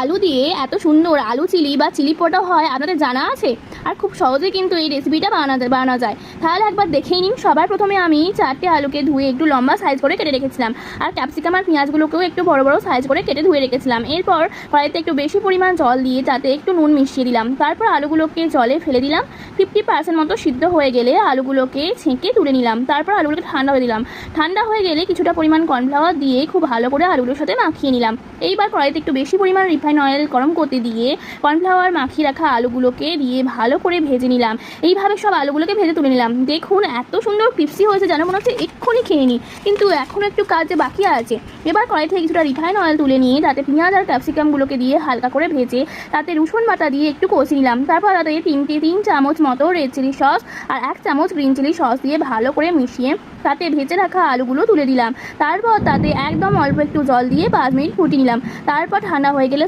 আলু দিয়ে এত সুন্দর আলু চিলি বা চিলি পোটাও হয় আপনাদের জানা আছে? আর খুব সহজে কিন্তু এই রেসিপিটা বানানো যায়। তাহলে একবার দেখেই নিন। সবার প্রথমে আমি 4টে আলুকে ধুয়ে একটু লম্বা সাইজ করে কেটে রেখেছিলাম, আর ক্যাপসিকাম আর পেঁয়াজগুলোকেও একটু বড় বড় সাইজ করে কেটে ধুয়ে রেখেছিলাম। এরপর কড়াইতে একটু বেশি পরিমাণ জল দিয়ে তাতে একটু নুন মিশিয়ে দিলাম। তারপর আলুগুলোকে জলে ফেলে দিলাম। 50% মতো সিদ্ধ হয়ে গেলে আলুগুলোকে ছেঁকে তুলে নিলাম। তারপর আলুগুলোকে ঠান্ডা হয়ে দিলাম। ঠান্ডা হয়ে গেলে কিছুটা পরিমাণ কর্নফ্লাওয়ার দিয়ে খুব ভালো করে আলুগুলোর সাথে মাখিয়ে নিলাম। এইবার কড়াইতে একটু বেশি পরিমাণ রিফাইন অয়েল গরম করতে দিয়ে কর্নফ্লাওয়ার মাখিয়ে রাখা আলুগুলোকে দিয়ে ভালো করে ভেজে নিলাম। এইভাবে সব আলুগুলোকে ভেজে তুলে নিলাম। দেখুন এত সুন্দর ক্রিস্পি হয়েছে যেন মনে হচ্ছে এক্ষুনি খেয়ে নিই, কিন্তু এখনও একটু কাজ বাকি আছে। এবার কড়াই থেকে কিছুটা রিফাইন অয়েল তুলে নিয়ে তাতে পেঁয়াজ আর ক্যাপসিকামগুলোকে দিয়ে হালকা করে ভেজে তাতে রসুন বাটা দিয়ে একটু কষিয়ে নিলাম। তারপর তাতে 3 চামচ মতো রেড চিলি সস আর 1 চামচ গ্রিন চিলি সস দিয়ে ভালো করে মিশিয়ে তাতে ভেজে রাখা আলুগুলো তুলে দিলাম। তারপর তাতে একদম অল্প একটু জল দিয়ে 5 মিনিট ফুটিয়ে নিলাম। তারপর ঠান্ডা হয়ে গেলে